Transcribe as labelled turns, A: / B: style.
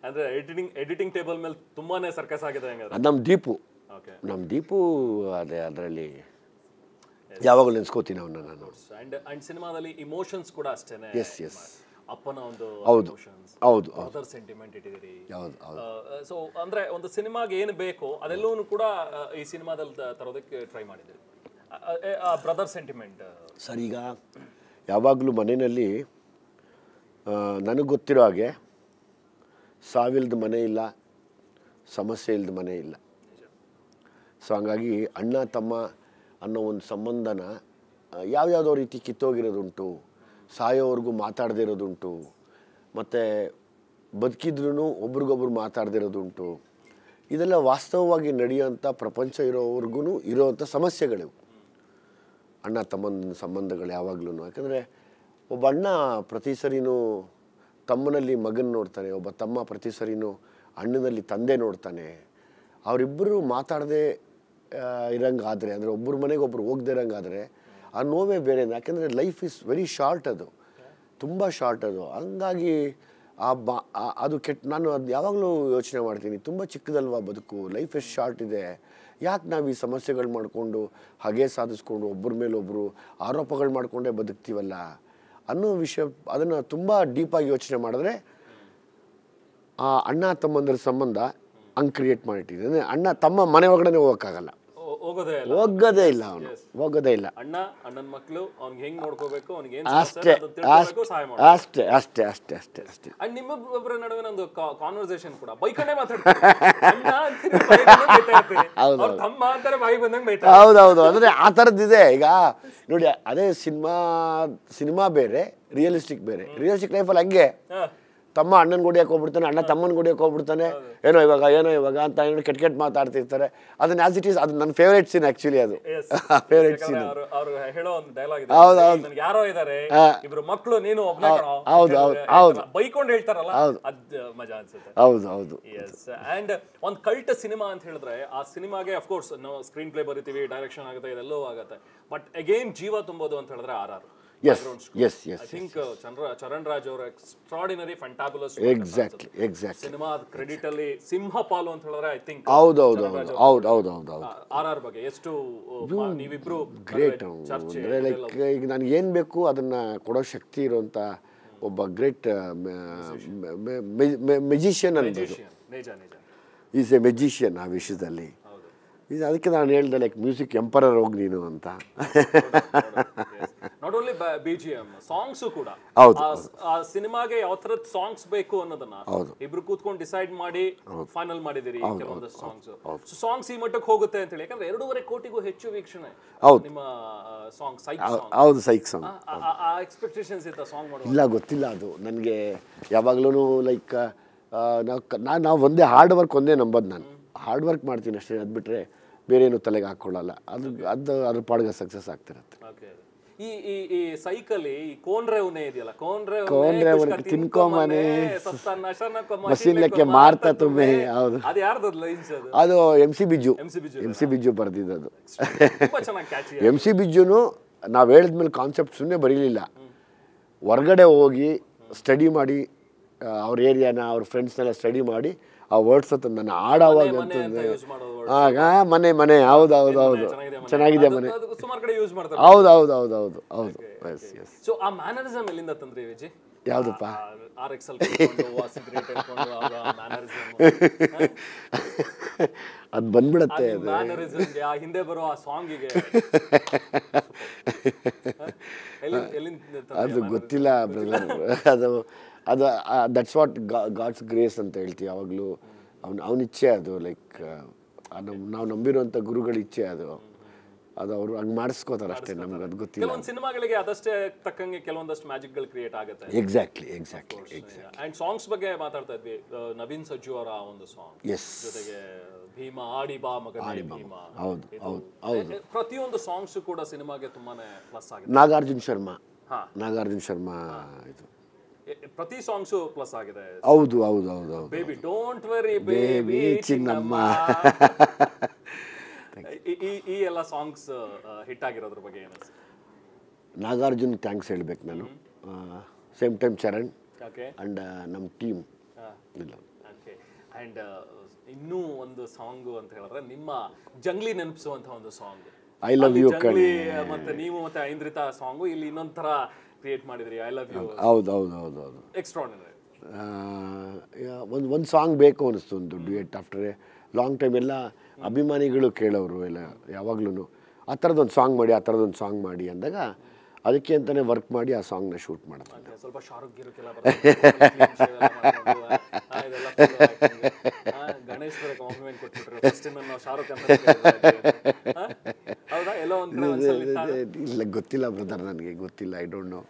A: ಅಂದ್ರೆ editing table ಮೇಲೆ ತುಂಬಾನೇ ಸರ್ಕಸ್ ಆಗಿದೆ ಹಂಗಾದ್ರೆ.
B: ನಮ್ಮ ದೀಪು ಅದೇ ಅದರಲ್ಲಿ ಯಾವಾಗಲೂ ನೆನೆಸ್ಕೋತೀನಿ ಅವನ್ನ ನಾನು.
A: ಅಂಡ್ ಸಿನಿಮಾದಲ್ಲಿ ಇಮೋಷನ್ಸ್ ಕೂಡ ಅಷ್ಟೇನೆ.
B: ಎಸ್
A: ಅಪ್ಪನ ಒಂದು
B: ಹೌದು
A: ಅದರ್ ಸೆಂಟಿಮೆಂಟ್ ಇಟ್ಟಿದ್ದೀರಿ.
B: ಹೌದು
A: ಸೊ ಅಂದ್ರೆ ಒಂದು ಸಿನಿಮಾಗೆ ಏನು ಬೇಕೋ ಅದೆಲ್ಲವೂ ಕೂಡ ಈ ಸಿನಿಮಾದಲ್ಲಿ ತರೋದಕ್ಕೆ ಟ್ರೈ ಮಾಡಿದ್ದೀರಿ. Brother sentiment
B: sir. ಈಗ ಯಾವಾಗಲೂ ಮನೆಯಲ್ಲಿ ನನಗೆ ಗೊತ್ತಿರೋ ಹಾಗೆ ಸಾವಿಲ್ಲದ ಮನೆ ಇಲ್ಲ, ಸಮಸ್ಯೆ ಇಲ್ಲದ ಮನೆ ಇಲ್ಲ. ಸೊ ಹಂಗಾಗಿ ಅಣ್ಣ ತಮ್ಮ ಅನ್ನೋ ಒಂದು ಸಂಬಂಧನ ಯಾವ್ಯಾವುದೋ ರೀತಿ ಕಿತ್ತೋಗಿರೋದುಂಟು, ಸಾಯೋವರೆಗೂ ಮಾತಾಡದೇ ಇರೋದುಂಟು, ಮತ್ತು ಬದುಕಿದ್ರೂ ಒಬ್ರಿಗೊಬ್ರು ಮಾತಾಡದಿರೋದುಂಟು. ಇದೆಲ್ಲ ವಾಸ್ತವವಾಗಿ ನಡೆಯೋಂಥ ಪ್ರಪಂಚ ಇರೋವರೆಗೂ ಇರೋವಂಥ ಸಮಸ್ಯೆಗಳು ಅಣ್ಣ ತಮ್ಮನ ಸಂಬಂಧಗಳು ಯಾವಾಗಲೂ. ಯಾಕಂದರೆ ಒಬ್ಬ ಅಣ್ಣ ಪ್ರತಿ ಸರಿನೂ ತಮ್ಮನಲ್ಲಿ ಮಗನ ನೋಡ್ತಾನೆ, ಒಬ್ಬ ತಮ್ಮ ಪ್ರತಿ ಸರಿನೂ ಅಣ್ಣನಲ್ಲಿ ತಂದೆ ನೋಡ್ತಾನೆ. ಅವರಿಬ್ಬರು ಮಾತಾಡದೆ ಇರೋಂಗಾದರೆ, ಅಂದರೆ ಒಬ್ಬರು ಮನೆಗೆ ಒಬ್ಬರು ಹೋಗದೆ ಇರೋಂಗಾದರೆ ಆ ನೋವೇ ಬೇರೆ. ಯಾಕೆಂದರೆ ಲೈಫ್ ಇಸ್ ವೆರಿ ಶಾರ್ಟ್, ಅದು ತುಂಬ ಶಾರ್ಟ್ ಅದು. ಹಂಗಾಗಿ ಅದು ನಾನು ಅದು ಯಾವಾಗಲೂ ಯೋಚನೆ ಮಾಡ್ತೀನಿ, ತುಂಬ ಚಿಕ್ಕದಲ್ವಾ ಬದುಕು, ಲೈಫ್ ಎಷ್ಟು ಶಾರ್ಟ್ ಇದೆ, ಯಾಕೆ ನಾವು ಈ ಸಮಸ್ಯೆಗಳು ಮಾಡಿಕೊಂಡು ಹಾಗೆ ಸಾಧಿಸ್ಕೊಂಡು ಒಬ್ಬರ ಮೇಲೆ ಒಬ್ಬರು ಆರೋಪಗಳು ಮಾಡಿಕೊಂಡೇ ಬದುಕ್ತೀವಲ್ಲ ಅನ್ನೋ ವಿಷಯ. ಅದನ್ನು ತುಂಬ ಡೀಪಾಗಿ ಯೋಚನೆ ಮಾಡಿದ್ರೆ ಆ ಅಣ್ಣ ತಮ್ಮಂದ್ರ ಸಂಬಂಧ ಹಂಗೆ ಕ್ರಿಯೇಟ್ ಮಾಡಿಟ್ಟಿದೆ. ಅಂದರೆ ಅಣ್ಣ ತಮ್ಮ ಮನೆ ಒಳಗಡೆ ಹೋಗೋಕ್ಕಾಗಲ್ಲ, ಹೋಗೋದೇ ಇಲ್ಲ, ಅವನು ಹೋಗೋದೇ ಇಲ್ಲ.
A: ಅಣ್ಣನ ಮಕ್ಕಳು ಅವ್ನಿಗೆ ಹೆಂಗೆ ನೋಡ್ಕೋಬೇಕು, ಅವ್ನಿಗೆ
B: ಅಷ್ಟೇ ಅಷ್ಟೇ ಅಷ್ಟೇ ಅಷ್ಟೇ ಅಷ್ಟೇ ಅಷ್ಟೇ.
A: ಅಂಡ್ ನಿಮ್ಮೊಬ್ಬರ ನಡುವೆ ಒಂದು ಕಾನ್ವರ್ಸೇಷನ್ ಕೂಡ ಬೈಕಂಡೇ ಮಾತಾಡ್ತಾರೆ.
B: ಹೌದೌದು, ಅಂದರೆ ಆ ಥರದ್ದಿದೆ. ಈಗ ನೋಡಿ, ಅದೇ ಸಿನಿಮಾ ಬೇರೆ, ರಿಯಲಿಸ್ಟಿಕ್ ಬೇರೆ. ರಿಯಲಿಸ್ಟಿಕ್ ಲೈಫಲ್ಲಿ ಹಂಗೆ ತಮ್ಮ ಅಣ್ಣನ ಗುಡಿಯಕ್ಕೆ ಹೋಗ್ಬಿಡ್ತಾನೆ, ಅಣ್ಣ ತಮ್ಮನ ಗುಡಿಯಕ್ಕೆ ಹೋಗ್ಬಿಡ್ತಾನೆ, ಏನೋ ಇವಾಗ ಅಂತ ಏನೋ ಕೆಟ್ಟ ಮಾತಾಡ್ತಿರ್ತಾರೆ. ಅದನ್ನ ಆಸ್ ಇಟ್ ಈಸ್, ಅದು ನನ್ನ ಫೇವ್ರೇಟ್ ಸೀನ್ ಆಕ್ಚುಲಿ. ಅದು ಫೇವ್ರೇಟ್ ಸೀನ್. ಹೌದೌದು,
A: ಯಾರೋ ಇದ್ದಾರೆ ಇಬ್ರು ಮಕ್ಕಳು, ನೀನು ಬೈಕೊಂಡು ಹೇಳ್ತಾರಲ್ಲ, ಮಜಾ ಅನ್ಸುತ್ತೆ.
B: ಹೌದು.
A: ಅಂಡ್ ಒಂದು ಕಲ್ಟ್ ಸಿನಿಮಾ ಅಂತ ಹೇಳಿದ್ರೆ ಆ ಸಿನಿಮಾಗೆ ಅಫ್ಕೋರ್ಸ್ ನಾವು ಸ್ಕ್ರೀನ್ ಪ್ಲೇ ಬರೀತೀವಿ, ಡೈರೆಕ್ಷನ್ ಆಗುತ್ತೆ, ಇದೆಲ್ಲವೂ ಆಗುತ್ತೆ. ಬಟ್ ಅಗೇನ್ ಜೀವ ತುಂಬೋದು ಅಂತ ಹೇಳಿದ್ರೆ RR.
B: Yes.
A: I think Charan Raj ಅವರ extraordinary fantabulous.
B: Exactly.
A: Cinema credit ಅಲ್ಲಿ ಸಿಂಹಪಾಲು ಅಂತ ಹೇಳಿದ್ರೆ ಐ ಥಿಂಕ್
B: ಹೌದು.
A: RR ಬಗ್ಗೆ ಎಷ್ಟು ನೀವಿಬ್ರು
B: ಗ್ರೇಟ್. ಅಂದರೆ ಲೈಕ್ ಈಗ ನನಗೆ ಏನು ಬೇಕು ಅದನ್ನು ಕೊಡೋ ಶಕ್ತಿ ಇರೋಂಥ ಒಬ್ಬ ಗ್ರೇಟ್ ಮೆಜಿಷಿಯನ್ ಅನ್ಬೋದು. ಈಸ್ ಎ ಮೆಜಿಷಿಯನ್ ಆ ವಿಷಯದಲ್ಲಿ. ಅದಕ್ಕೆ ನಾನು ಹೇಳ್ದೆ ಲೈಕ್ ಮ್ಯೂಸಿಕ್ ಎಂಪರರ್ ಹೋಗಿ ನೀನು ಅಂತ.
A: ನಾಟ್ ಓನ್ಲಿ BGM, ಸಾಂಗ್ಸು ಕೂಡ. ಆ ಸಿನಿಮಾಗೆ ಯಾವ ಥರದ ಸಾಂಗ್ಸ್ ಬೇಕು ಅನ್ನೋದನ್ನ ಇಬ್ರು ಕೂತ್ಕೊಂಡು ಡಿಸೈಡ್ ಮಾಡಿ ಫೈನಲ್ ಮಾಡಿದಿರಿ ಕೆಲವೊಂದಷ್ಟು ಸಾಂಗ್ಸ್. ಸಾಂಗ್ಸ್ ಈ ಮಟ್ಟಕ್ಕೆ ಹೋಗುತ್ತೆ ಅಂತ ಹೇಳಿ, ಯಾಕಂದ್ರೆ 2.5 ಕೋಟಿಗೂ ಹೆಚ್ಚು ವೀಕ್ಷಣೆ ನಿಮ್ಮ ಸಾಂಗ್ ಸೈಕ್ ಸಾಂಗ್.
B: ಹೌದು, ಸೈಕ್ ಸಾಂಗ್.
A: ಆ ಎಕ್ಸ್ಪೆಕ್ಟೇಷನ್ಸ್ ಇತ್ತ ಸಾಂಗ್ ಮಾಡೋದು?
B: ಇಲ್ಲ, ಗೊತ್ತಿಲ್ಲ. ಅದು ನನಗೆ ಯಾವಾಗಲೂ ಲೈಕ್ ನಾವು ಒಂದೇ ಹಾರ್ಡ್ ವರ್ಕ್ ಒಂದೇ ನಂಬೋದು. ನಾನು ಹಾರ್ಡ್ ವರ್ಕ್ ಮಾಡ್ತೀನಿ ಅಷ್ಟೇ, ಅದು ಬಿಟ್ಟರೆ ಬೇರೆ ಏನು ತಲೆಗೆ ಹಾಕ್ಕೊಳ್ಳಲ್ಲ. ಅದ್ರ ಪಾಡ್ಗೆ ಸಕ್ಸಸ್ ಆಗ್ತಿರತ್ತೆ.
A: ಈ ಸೈಕಲಿ ಕೋನ್ರೇವ್ನೇ ಇದೆಯಲ್ಲ,
B: ಕೋನ್ರೇವ್ ತಿನ್ಕೊಂಬನೆ ಮಸೀನ್ಲಕ್ಕೆ ಮಾರ್ತಾ ತುಂಬೆ. ಹೌದು,
A: ಅದು ಯಾರ್ದು ಲೈನ್ಸ್?
B: ಅದು MC ಬಿಜ್ಜು ಬರ್ದಿದ್ದು. MC ಬಿಜ್ಜುನು ನಾವು ಹೇಳಿದ್ಮೇಲೆ ಕಾನ್ಸೆಪ್ಟ್ ಸುಮ್ಮನೆ ಬರೀಲಿಲ್ಲ, ಹೊರಗಡೆ ಹೋಗಿ ಸ್ಟಡಿ ಮಾಡಿ ಅವ್ರ ಏರಿಯಾನ ಅವ್ರ ಫ್ರೆಂಡ್ಸ್ನೆಲ್ಲ ಸ್ಟಡಿ ಮಾಡಿ ಆ ವರ್ಡ್ಸ್ ಅಂತ ನನ್ನ ಆಡೋವಾಗ ಆಗ ಮನೆ ಹೌದು ಚೆನ್ನಾಗಿದೆ ಮನೆ. ಹೌದು.
A: ಸೊ ಆ ಮ್ಯಾನರಿಸಮ್ ಎಲ್ಲಿಂದ ತಂದ್ರಿ ವಿಜಯ್?
B: ಯಾವ್ದಪ್ಪ? ಅದು ಬಂದ್ಬಿಡತ್ತೆ.
A: ಹಿಂದೆ ಬರೋ ಆ ಸಾಂಗಿಗೆ
B: ಅದು ಗೊತ್ತಿಲ್ಲ ಬ್ರದರ್. ಅದು ದಟ್ಸ್ ವಾಟ್ ಗಾಡ್ಸ್ ಗ್ರೇಸ್ ಅಂತ ಹೇಳ್ತೀವಿ ಯಾವಾಗಲೂ. ಅವನ ಇಚ್ಛೆ ಅದು. ಲೈಕ್ ನಾವು ನಂಬಿರುವಂಥ ಗುರುಗಳ ಇಚ್ಛೆ ಅದು ಅವರು ಹಂಗೆ ಮಾಡಿಸ್ಕೋತಾರೆ ಅಷ್ಟೇ. ನಮ್ಗೆ ಅದು ಗೊತ್ತಿಲ್ಲ.
A: ಕೆಲವೊಂದು ಸಿನಿಮಾಗಳಿಗೆ ಅದಷ್ಟೇ ತಕ್ಕಂಗೆ ಕೆಲವೊಂದಷ್ಟು ಮ್ಯಾಜಿಕ್ಗಳು ಕ್ರಿಯೇಟ್ ಆಗುತ್ತೆ.
B: ಎಕ್ಸಾಕ್ಟ್ಲಿ.
A: ಅಂಡ್ ಸಾಂಗ್ಸ್ ಬಗ್ಗೆ ಮಾತಾಡ್ತಾ ಇದ್ವಿ. ನವೀನ್ ಸಜ್ಜು ಅವರ ಒಂದು ಸಾಂಗ್, ಜೊತೆಗೆ ಭೀಮಾ ಆಡಿ ಬಾ ಮಗನೇ ಭೀಮಾ.
B: ಹೌದು.
A: ಪ್ರತಿಯೊಂದು ಸಾಂಗ್ಸ್ ಕೂಡ ಸಿನಿಮಾಗೆ ತುಂಬಾನೇ ಪ್ಲಸ್ ಆಗಿದೆ.
B: ನಾಗಾರ್ಜುನ್ ಶರ್ಮಾ ಇದು
A: ಪ್ರತಿ ಸಾಂಗ್ಸು ಪ್ಲಸ್ ಆಗಿದೆ.
B: ಹೌದು.
A: ಬೇಬಿ ಡೋಂಟ್ ವೆರಿ ಬೇಬಿ ಚಿನ್ನಮ್ಮ, ಈ ಎಲ್ಲ ಸಾಂಗ್ಸ್ ಹಿಟ್ ಆಗಿರೋದ್ರ ಬಗ್ಗೆ ಏನು?
B: ನಾಗಾರ್ಜುನ್ ಥ್ಯಾಂಕ್ಸ್ ಹೇಳ್ಬೇಕು ನಾನು. ಸೇಮ್ ಟೈಮ್ ಚರಣ್ ಅಂಡ್ ನಮ್ಮ ಟೀಮ್ ಇಲ್ಲ.
A: ಅಂಡ್ ಇನ್ನೂ ಒಂದು ಸಾಂಗ್ ಅಂತ ಹೇಳಿದ್ರೆ ನಿಮ್ಮ ಜಂಗ್ಲಿ ನೆನಪಿಸುವಂತ ಒಂದು song
B: I love you
A: Jungli ಮತ್ತೆ ನೀವು ಮತ್ತೆ ಐಂದ್ರಿತಾ ಸಾಂಗು ಇಲ್ಲಿ ಇನ್ನೊಂದ್ ತರ ಕ್ರಿಯೇಟ್ ಮಾಡಿದ್ರಿ ಐ ಲವ್ ಯು.
B: ಹೌದು ಹೌದು ಹೌದು ಹೌದು.
A: ಎಕ್ಸ್ಟ್ರಾರ್ಡಿನರಿ.
B: ಒಂದು ಸಾಂಗ್ ಬೇಕು ಅನಿಸ್ತು, ಒಂದು duet after A long time. ಎಲ್ಲ ಅಭಿಮಾನಿಗಳು ಕೇಳೋರು ಎಲ್ಲ ಯಾವಾಗ್ಲೂ ಆ ಥರದೊಂದು ಸಾಂಗ್ ಮಾಡಿ, ಆ ಥರದೊಂದು ಸಾಂಗ್ ಮಾಡಿ ಅಂದಾಗ ಅದಕ್ಕೆ ಅಂತಲೇ ವರ್ಕ್ ಮಾಡಿ ಆ ಸಾಂಗ್ನ ಶೂಟ್ ಮಾಡಿದೆ.
A: ಸ್ವಲ್ಪ ಶಾರುಖ್ ಗಿರುಕ್ಕೆಲ್ಲ ಗಣೇಶ್ ಕಾಂಪ್ಲಿಮೆಂಟ್ ಕೊಟ್ಬಿಟ್ರು ಫಸ್ಟ್ ನಾವು ಶಾರುಖ್ ಅಂತ. ಹೌದಾ? ಎಲ್ಲೋ ಒಂದು
B: ಇಲ್ಲ, ಗೊತ್ತಿಲ್ಲ ಬ್ರದರ್, ನನಗೆ ಗೊತ್ತಿಲ್ಲ, ಐ ಡೋಂಟ್ ನೋ.